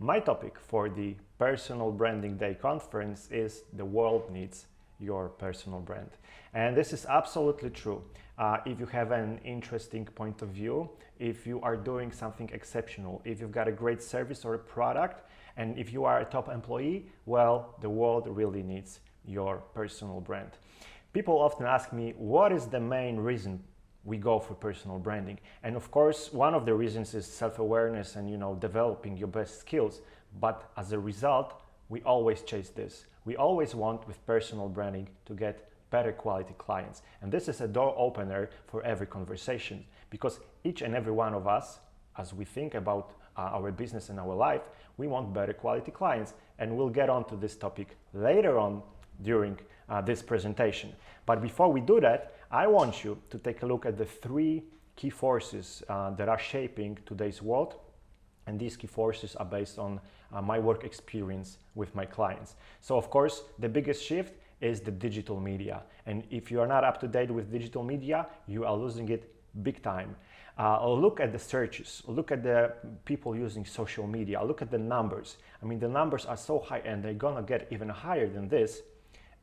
My topic for the Personal Branding Day conference is the world needs your personal brand. And this is absolutely true. If you have an interesting point of view, if you are doing something exceptional, if you've got a great service or a product, and if you are a top employee, well, the world really needs your personal brand. People often ask me, what is the main reason we go for personal branding? And of course, one of the reasons is self-awareness and developing your best skills. But as a result, we always chase this. We always want with personal branding to get better quality clients. And this is a door opener for every conversation, because each and every one of us, as we think about our business and our life, we want better quality clients. And we'll get on to this topic later on during this presentation. But before we do that, I want you to take a look at the three key forces that are shaping today's world. And these key forces are based on my work experience with my clients. So of course, the biggest shift is the digital media. And if you are not up to date with digital media, you are losing it big time. Look at the searches, look at the people using social media, look at the numbers. I mean, the numbers are so high and they're gonna get even higher than this.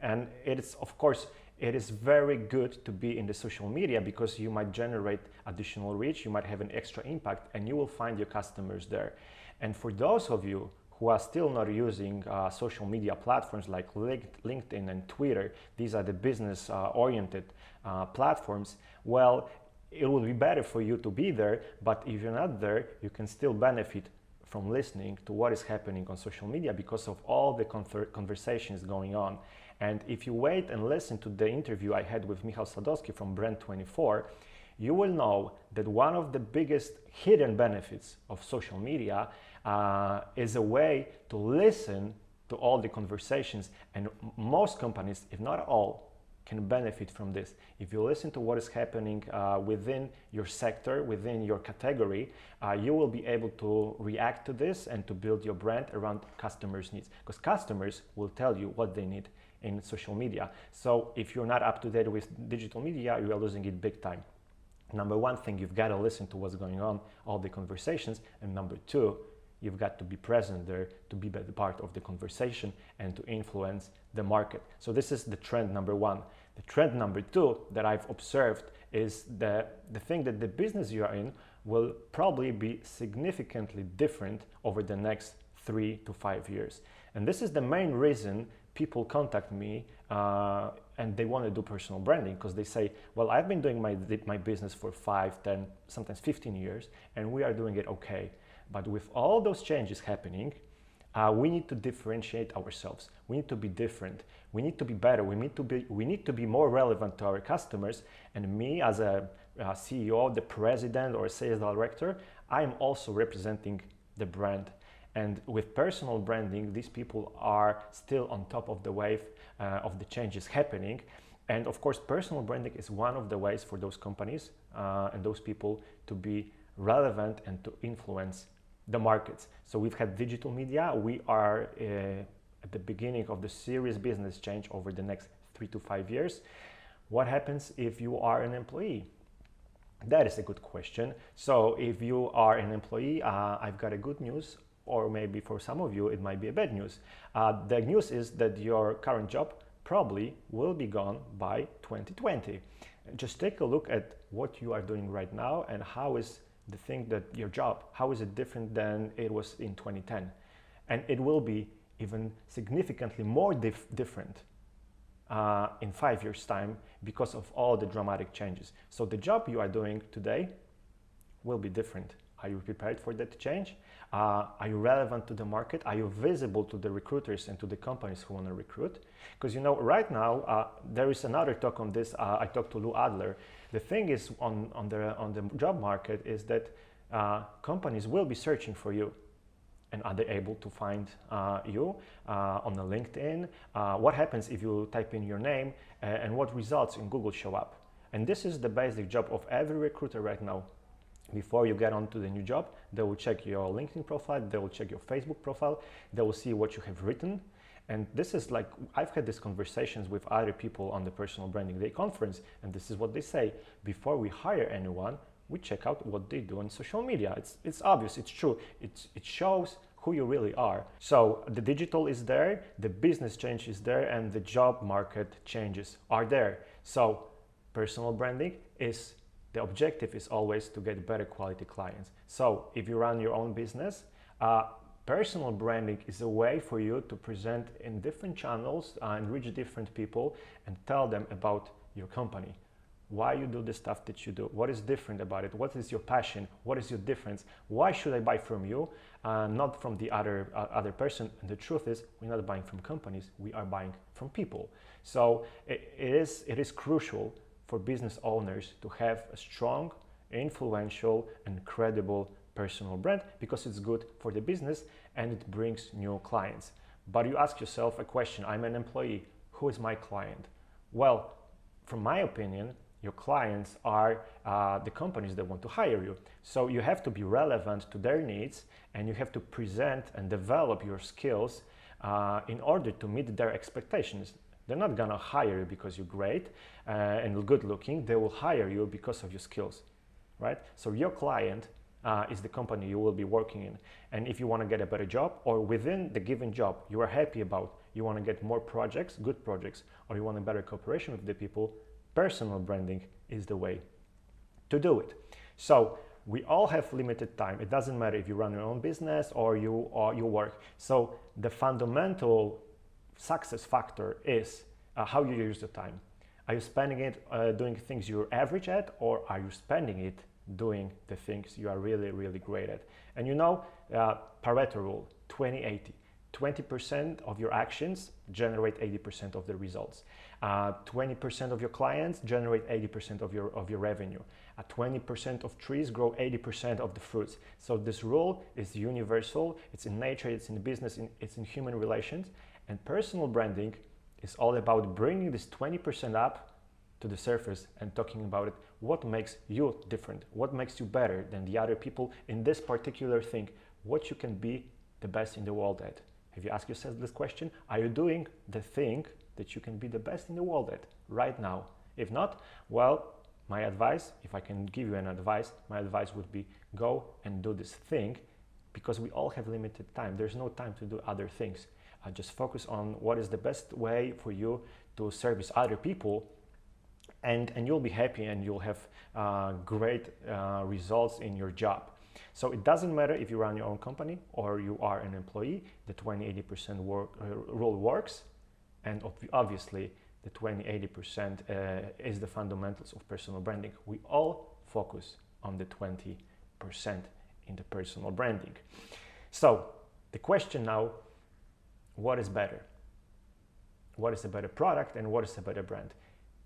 And it's, of course, it is very good to be in the social media because you might generate additional reach, you might have an extra impact, and you will find your customers there. And for those of you who are still not using social media platforms like LinkedIn and Twitter, these are the business-oriented platforms, well, it will be better for you to be there, but if you're not there, you can still benefit from listening to what is happening on social media because of all the conversations going on. And if you wait and listen to the interview I had with Michal Leszek from Brand24, you will know that one of the biggest hidden benefits of social media is a way to listen to all the conversations. And most companies, if not all, can benefit from this. If you listen to what is happening within your sector, within your category, you will be able to react to this and to build your brand around customers' needs, because customers will tell you what they need in social media. So if you're not up to date with digital media, you are losing it big time. Number one thing, you've got to listen to what's going on, all the conversations. And number two, you've got to be present there to be part of the conversation and to influence the market. So this is the trend number one. The trend number two that I've observed is the thing that the business you are in will probably be significantly different over the next 3 to 5 years. And this is the main reason people contact me and they want to do personal branding, because they say, well, I've been doing my business for 5, 10, sometimes 15 years, and we are doing it okay. But with all those changes happening, we need to differentiate ourselves. We need to be different. We need to be better. We need to be more relevant to our customers. And me as a CEO, the president or a sales director, I am also representing the brand. And with personal branding, these people are still on top of the wave of the changes happening. And of course, personal branding is one of the ways for those companies and those people to be relevant and to influence the markets. So we've had digital media. We are at the beginning of the serious business change over the next 3 to 5 years. What happens if you are an employee? That is a good question. So if you are an employee, I've got a good news, or maybe for some of you, it might be a bad news. The news is that your current job probably will be gone by 2020. Just take a look at what you are doing right now and how is the thing that your job, how is it different than it was in 2010? And it will be even significantly more different in 5 years' time because of all the dramatic changes. So the job you are doing today will be different. Are you prepared for that change? Are you relevant to the market? Are you visible to the recruiters and to the companies who want to recruit? Because right now there is another talk on this. I talked to Lou Adler. The thing is on the job market is that companies will be searching for you. And are they able to find you on the LinkedIn? What happens if you type in your name and what results in Google show up? And this is the basic job of every recruiter right now. Before you get onto the new job, they will check your LinkedIn profile, they will check your Facebook profile, they will see what you have written. And this is like, I've had these conversations with other people on the Personal Branding Day conference, and this is what they say. Before we hire anyone, we check out what they do on social media. It's obvious, it's true. It shows who you really are. So the digital is there, the business change is there, and the job market changes are there. So personal branding is, the objective is always to get better quality clients. So if you run your own business, personal branding is a way for you to present in different channels and reach different people and tell them about your company. Why you do the stuff that you do, what is different about it, what is your passion, what is your difference, why should I buy from you, not from the other person. And the truth is, we're not buying from companies, we are buying from people. So it is crucial for business owners to have a strong, influential and credible personal brand, because it's good for the business and it brings new clients. But you ask yourself a question: I'm an employee, who is my client? Well, from my opinion, your clients are the companies that want to hire you. So you have to be relevant to their needs, and you have to present and develop your skills in order to meet their expectations. They're not gonna hire you because you're great and good looking. They will hire you because of your skills, right? So your client is the company you will be working in. And if you want to get a better job, or within the given job you are happy about, you want to get more projects, good projects, or you want a better cooperation with the people, personal branding is the way to do it. So we all have limited time. It doesn't matter if you run your own business or you work. So the fundamental success factor is how you use the time. Are you spending it doing things you're average at, or are you spending it doing the things you are really, really great at? And you know, Pareto rule, 20-80. 20% of your actions generate 80% of the results. 20% of your clients generate 80% of your revenue. 20% of trees grow 80% of the fruits. So this rule is universal. It's in nature, it's in business, it's in human relations. And personal branding is all about bringing this 20% up to the surface and talking about it. What makes you different? What makes you better than the other people in this particular thing? What you can be the best in the world at? Have you asked yourself this question? Are you doing the thing that you can be the best in the world at right now? If not, well, my advice, if I can give you an advice, my advice would be go and do this thing, because we all have limited time. There's no time to do other things. Just focus on what is the best way for you to service other people, and you'll be happy and you'll have great results in your job. So it doesn't matter if you run your own company or you are an employee, the 20-80% rule works, and obviously the 20-80% is the fundamentals of personal branding. We all focus on the 20% in the personal branding. So the question now, what is better? What is a better product and what is a better brand?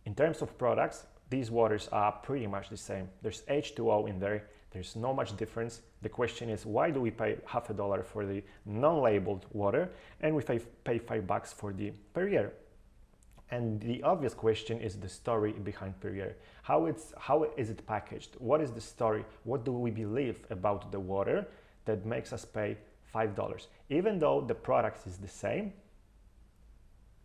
In terms of products, these waters are pretty much the same. There's H2O in there. There's no much difference. The question is, why do we pay $50 for the non-labeled water and we pay $5 for the Perrier? And the obvious question is the story behind Perrier. How is it packaged? What is the story? What do we believe about the water that makes us pay $5? Even though the product is the same,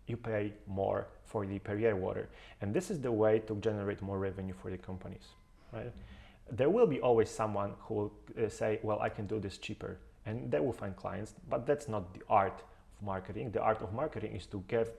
you pay more for the Perrier water. And this is the way to generate more revenue for the companies, right? There will be always someone who will say, well, I can do this cheaper, and they will find clients, but that's not the art of marketing. The art of marketing is to give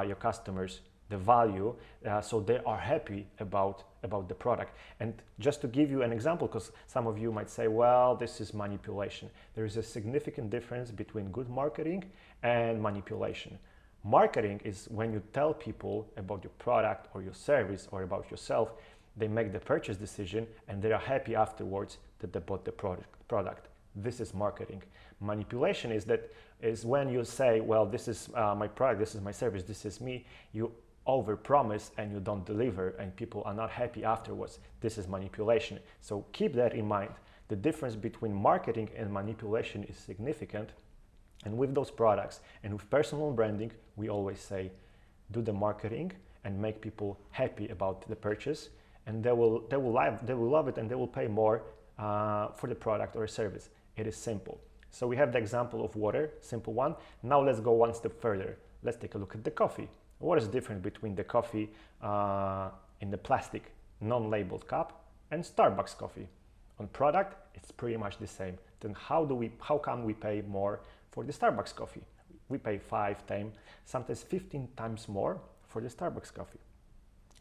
your customers the value so they are happy about the product. And just to give you an example, because some of you might say, well, this is manipulation. There is a significant difference between good marketing and manipulation. Marketing is when you tell people about your product or your service or about yourself. They make the purchase decision and they are happy afterwards that they bought the product. This is marketing. Manipulation is when you say, well, this is my product, this is my service, this is me. You overpromise and you don't deliver, and people are not happy afterwards. This is manipulation. So keep that in mind. The difference between marketing and manipulation is significant. And with those products and with personal branding, we always say, do the marketing and make people happy about the purchase, and they will love it, and they will pay more for the product or service. It is simple. So we have the example of water, simple one. Now let's go one step further. Let's take a look at the coffee. What is different between the coffee in the plastic non-labeled cup and Starbucks coffee? On product, it's pretty much the same. Then how come we pay more for the Starbucks coffee? We pay 5, 10, sometimes 15 times more for the Starbucks coffee.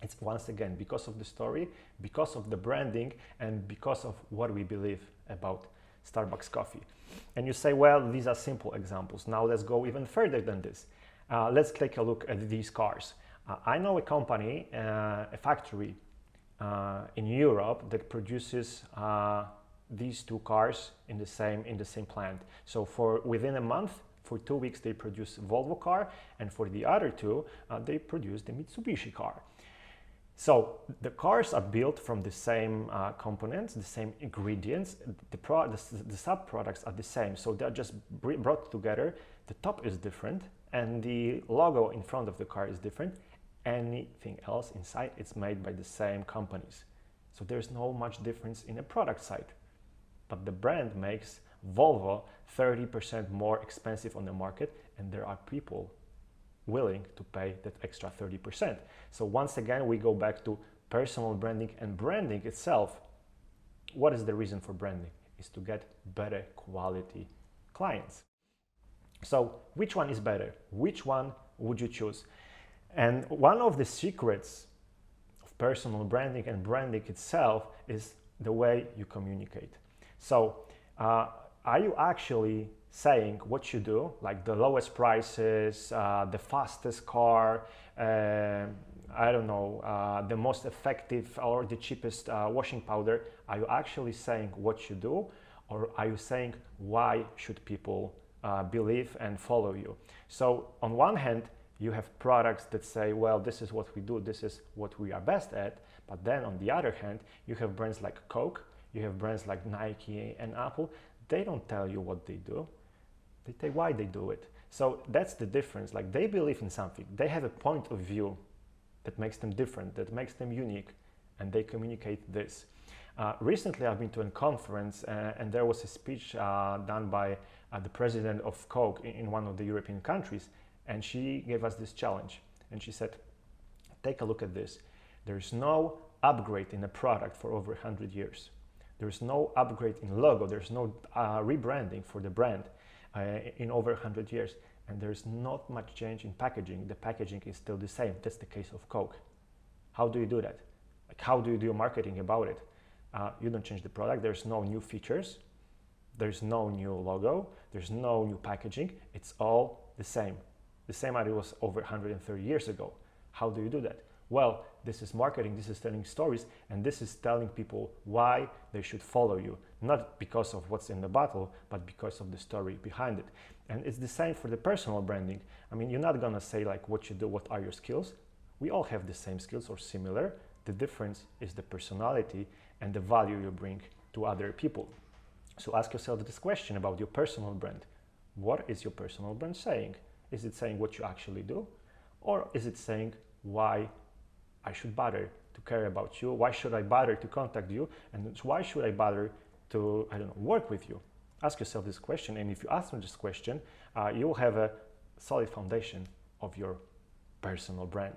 It's once again because of the story, because of the branding, and because of what we believe about Starbucks coffee. And you say, well, these are simple examples. Now let's go even further than this. Let's take a look at these cars. I know a company, a factory in Europe that produces these two cars in the same plant. So within a month, for 2 weeks, they produce Volvo car, and for the other two, they produce the Mitsubishi car. So the cars are built from the same components, the same ingredients. The sub-products are the same, so they're just brought together. The top is different, and the logo in front of the car is different. Anything else inside, it's made by the same companies. So there's no much difference in the product side. But the brand makes Volvo 30% more expensive on the market, and there are people willing to pay that extra 30%. So once again, we go back to personal branding, and branding itself. What is the reason for branding? Is to get better quality clients. So which one is better? Which one would you choose? And one of the secrets of personal branding and branding itself is the way you communicate. So are you actually saying what you do, like the lowest prices, the fastest car, I don't know, the most effective or the cheapest washing powder? Are you actually saying what you do, or are you saying why should people believe and follow you? So on one hand, you have products that say, well, this is what we do, this is what we are best at. But then on the other hand, you have brands like Coke, you have brands like Nike and Apple. They don't tell you what they do. They tell why they do it. So that's the difference. Like, they believe in something. They have a point of view that makes them different, that makes them unique, and they communicate this. Recently, I've been to a conference, and there was a speech done by the president of Coke in one of the European countries, and she gave us this challenge. And she said, take a look at this. There's no upgrade in a product for over 100 years. There's no upgrade in logo. There's no rebranding for the brand in over 100 years. And there's not much change in packaging. The packaging is still the same. That's the case of Coke. How do you do that? Like, how do you do marketing about it? You don't change the product. There's no new features. There's no new logo. There's no new packaging. It's all the same as it was over 130 years ago. How do you do that? Well, this is marketing, this is telling stories, and this is telling people why they should follow you. Not because of what's in the bottle, but because of the story behind it. And it's the same for the personal branding. I mean, you're not gonna say like what you do, what are your skills. We all have the same skills or similar. The difference is the personality and the value you bring to other people. So ask yourself this question about your personal brand. What is your personal brand saying? Is it saying what you actually do? Or is it saying why I should bother to care about you? Why should I bother to contact you? And why should I bother to, I don't know, work with you? Ask yourself this question. And if you answer this question, you will have a solid foundation of your personal brand.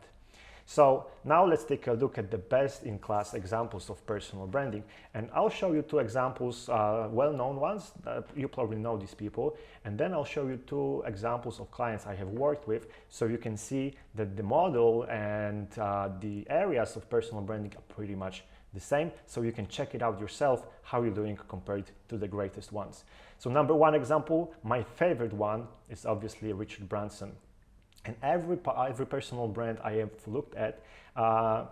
So now let's take a look at the best-in-class examples of personal branding. And I'll show you two examples, well-known ones. You probably know these people. And then I'll show you two examples of clients I have worked with, so you can see that the model and the areas of personal branding are pretty much the same. So you can check it out yourself, how you're doing compared to the greatest ones. So number one example, my favorite one, is obviously Richard Branson. And every personal brand I have looked at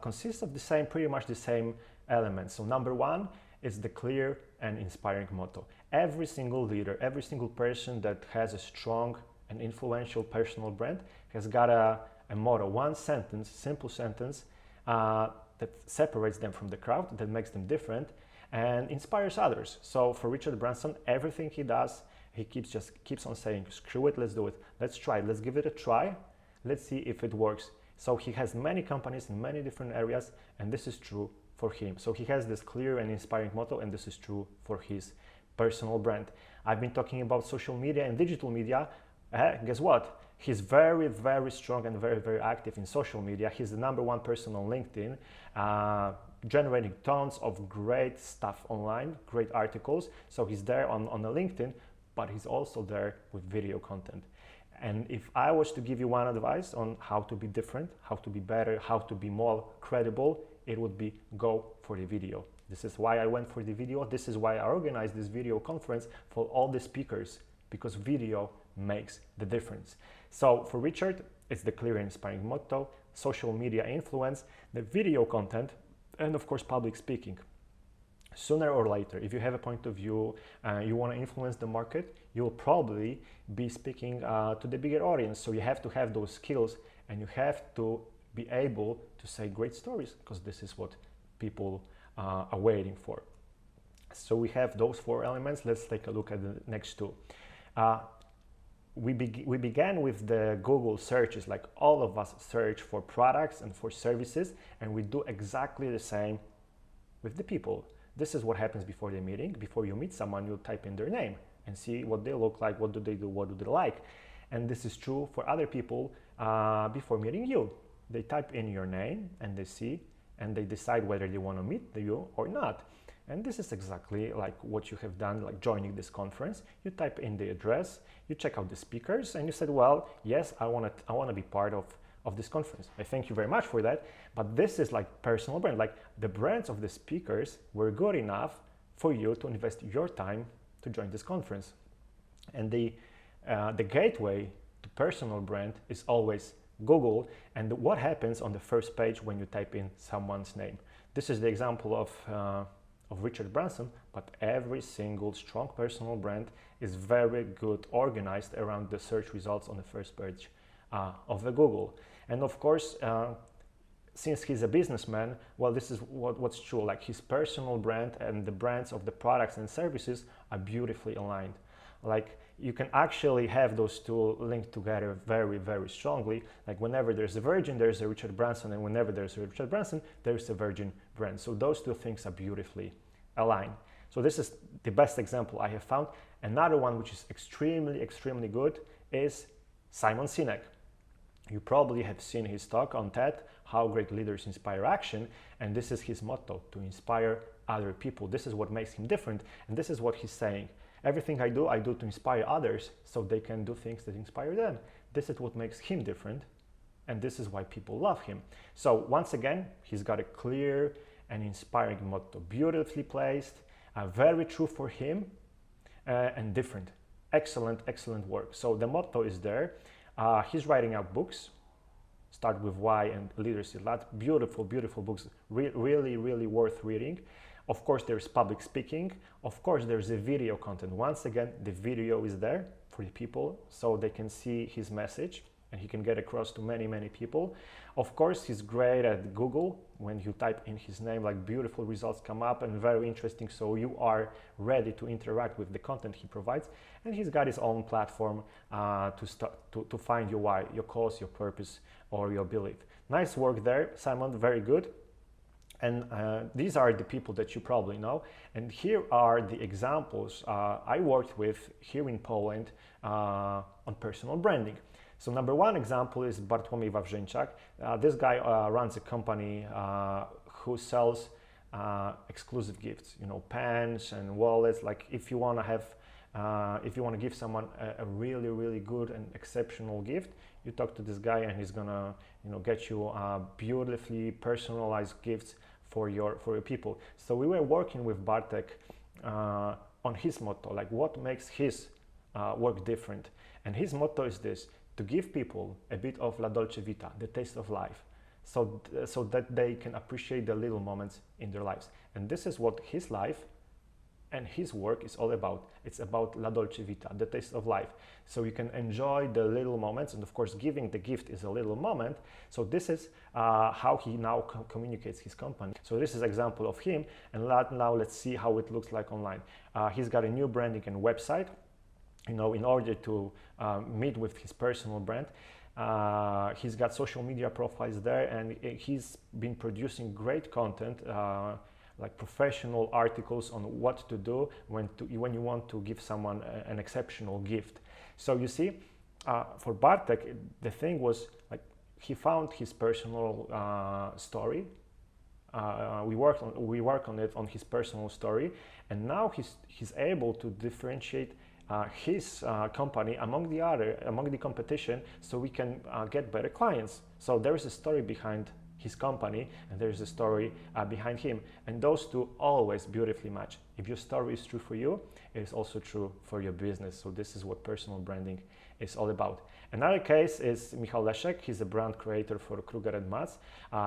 consists of pretty much the same elements. So number one is the clear and inspiring motto. Every single leader, every single person that has a strong and influential personal brand has got a motto, one sentence, simple sentence that separates them from the crowd, that makes them different and inspires others. So for Richard Branson, everything he does, he keeps on saying, screw it, let's do it. Let's try it. Let's give it a try. Let's see if it works. So he has many companies in many different areas, and this is true for him. So he has this clear and inspiring motto, and this is true for his personal brand. I've been talking about social media and digital media. Guess what? He's very, very strong and very, very active in social media. He's the #1 person on LinkedIn. generating tons of great stuff online, great articles. So he's there on the LinkedIn, but he's also there with video content. And if I was to give you one advice on how to be different, how to be better, how to be more credible, it would be go for the video. This is why I went for the video. This is why I organized this video conference for all the speakers, because video makes the difference. So for Richard, it's the clear and inspiring motto, social media influence, the video content, and of course public speaking. Sooner or later, if you have a point of view, you want to influence the market, you'll probably be speaking to the bigger audience. So you have to have those skills, and you have to be able to say great stories, because this is what people are waiting for. So we have those 4 elements. Let's take a look at the next 2. We began with the Google searches, like all of us search for products and for services, and we do exactly the same with the people. This is what happens before the meeting. Before you meet someone, you type in their name and see what they look like, what do they do, what do they like. And this is true for other people before meeting you. They type in your name and they see, and they decide whether they want to meet you or not. And this is exactly like what you have done, like joining this conference. You type in the address, you check out the speakers, and you said, well, yes, I want to be part of this conference. I thank you very much for that. But this is like personal brand. Like the brands of the speakers were good enough for you to invest your time to join this conference. And the gateway to personal brand is always Google. And what happens on the first page when you type in someone's name? This is the example of Richard Branson, but every single strong personal brand is very good organized around the search results on the first page of the Google. And of course, since he's a businessman, well, this is what's true, like his personal brand and the brands of the products and services are beautifully aligned. Like you can actually have those 2 linked together very, very strongly. Like whenever there's a Virgin, there's a Richard Branson, and whenever there's a Richard Branson, there's a Virgin brand. So those 2 things are beautifully aligned. So this is the best example I have found. Another one which is extremely, extremely good is Simon Sinek. You probably have seen his talk on TED, How Great Leaders Inspire Action, and this is his motto, to inspire other people. This is what makes him different, and this is what he's saying. Everything I do to inspire others so they can do things that inspire them. This is what makes him different, and this is why people love him. So once again, he's got a clear and inspiring motto, beautifully placed, very true for him, and different. Excellent, excellent work. So the motto is there. He's writing out books, Start With Why and Leadership Lab. Beautiful, beautiful books, really, really worth reading. Of course, there's public speaking. Of course, there's a video content. Once again, the video is there for the people so they can see his message and he can get across to many, many people. Of course, he's great at Google. When you type in his name, like beautiful results come up and very interesting. So you are ready to interact with the content he provides. And he's got his own platform to find your why, your cause, your purpose, or your belief. Nice work there, Simon, very good. And these are the people that you probably know. And here are the examples I worked with here in Poland on personal branding. So number 1 example is Bartłomiej Wawrzyńczak. This guy runs a company who sells exclusive gifts, you know, pens and wallets. Like if you want to have, if you want to give someone a really, really good and exceptional gift, you talk to this guy and he's gonna, you know, get you beautifully personalized gifts for your people. So we were working with Bartek on his motto, like what makes his work different. And his motto is this: to give people a bit of La Dolce Vita, the taste of life, so that they can appreciate the little moments in their lives. And this is what his life and his work is all about. It's about La Dolce Vita, the taste of life. So you can enjoy the little moments, and of course giving the gift is a little moment. So this is how he now communicates his company. So this is an example of him, and now let's see how it looks like online. He's got a new branding and website. You know, in order to meet with his personal brand, he's got social media profiles there, and he's been producing great content, like professional articles on what to do when you want to give someone an exceptional gift. So you see, for Bartek, the thing was like he found his personal story we work on it on his personal story, and now he's able to differentiate his company among the competition, so we can get better clients. So there is a story behind his company, and there is a story behind him, and those two always beautifully match. If your story is true for you, it is also true for your business. So this is what personal branding is all about. Another case is Michal Leszek. He's a brand creator for Kruger and Mats.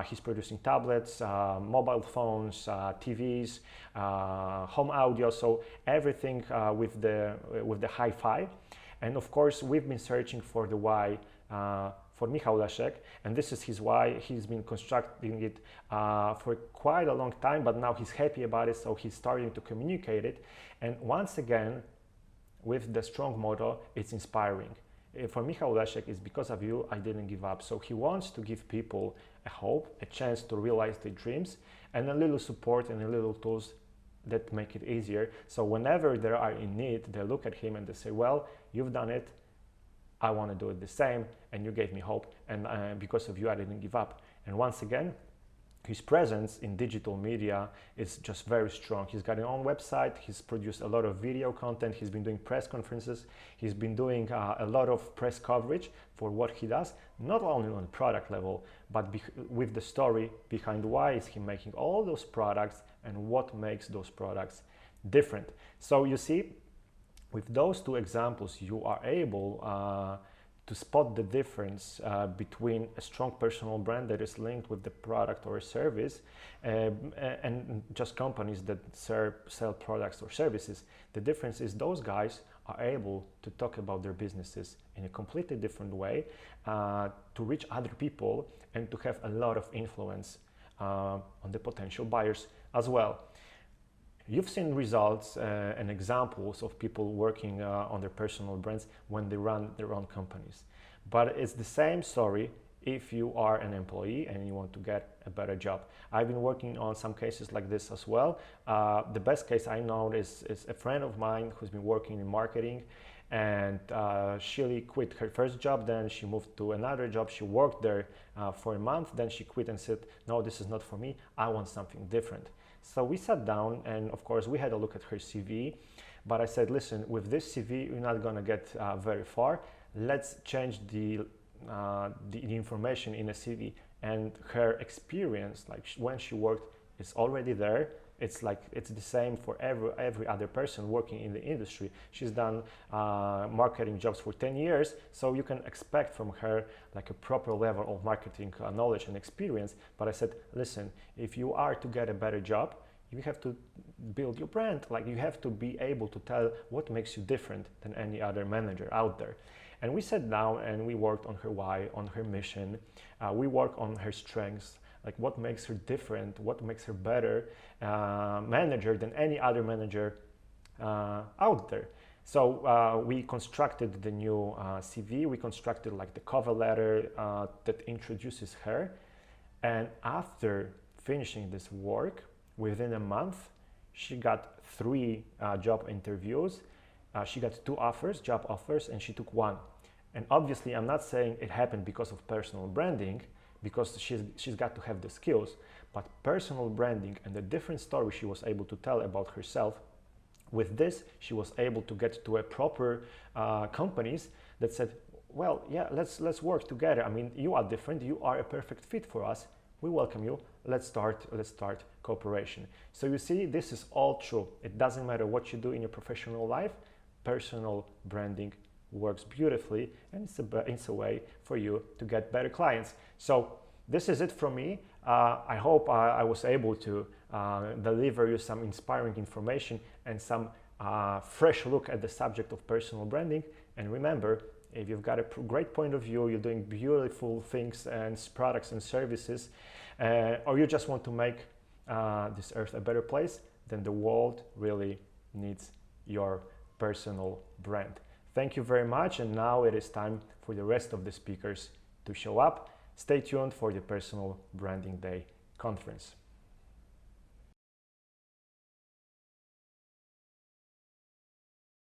He's producing tablets, mobile phones, TVs, home audio, so everything with the hi-fi. And of course, we've been searching for the why for Michal Leszek, and this is his why. He's been constructing it for quite a long time, but now he's happy about it, so he's starting to communicate it. And once again, with the strong motto, it's inspiring. For Michal Leszek, it's because of you I didn't give up. So he wants to give people a hope, a chance to realize their dreams, and a little support and a little tools that make it easier. So whenever they are in need, they look at him and they say, well, you've done it, I want to do it the same, and you gave me hope, and because of you I didn't give up. And once again, his presence in digital media is just very strong. He's got his own website, he's produced a lot of video content, he's been doing press conferences, he's been doing a lot of press coverage for what he does, not only on the product level, but with the story behind why is he making all those products and what makes those products different. So you see, with those two examples, you are able to spot the difference between a strong personal brand that is linked with the product or service and just companies that sell products or services. The difference is those guys are able to talk about their businesses in a completely different way, to reach other people and to have a lot of influence on the potential buyers as well. You've seen results and examples of people working on their personal brands when they run their own companies. But it's the same story if you are an employee and you want to get a better job. I've been working on some cases like this as well. The best case I know is a friend of mine who's been working in marketing, and she quit her first job, then she moved to another job. She worked there for a month, then she quit and said, no, this is not for me, I want something different. So we sat down, and of course we had a look at her CV, but I said, listen, with this CV you're not going to get very far. Let's change the information in a CV, and her experience, like when she worked, is already there. It's like it's the same for every other person working in the industry. She's done marketing jobs for 10 years, so you can expect from her like a proper level of marketing knowledge and experience. But I said, listen, if you are to get a better job, you have to build your brand. Like you have to be able to tell what makes you different than any other manager out there. And we sat down and we worked on her why, on her mission. We worked on her strengths, like what makes her different, what makes her better manager than any other manager out there. So we constructed the new CV, we constructed like the cover letter that introduces her. And after finishing this work, within a month, she got 3 job interviews. She got 2 job offers, and she took 1. And obviously, I'm not saying it happened because of personal branding, because she's got to have the skills, but personal branding and the different story she was able to tell about herself. With this, she was able to get to a proper companies that said, well, yeah, let's work together. I mean, you are different, you are a perfect fit for us. We welcome you. Let's start cooperation. So you see, this is all true. It doesn't matter what you do in your professional life. Personal branding works beautifully, and it's a way for you to get better clients. So this is it from me. I hope I was able to deliver you some inspiring information and some fresh look at the subject of personal branding. And remember, if you've got a great point of view, you're doing beautiful things and products and services, or you just want to make this earth a better place, then the world really needs your personal brand. Thank you very much, and now it is time for the rest of the speakers to show up. Stay tuned for the Personal Branding Day conference.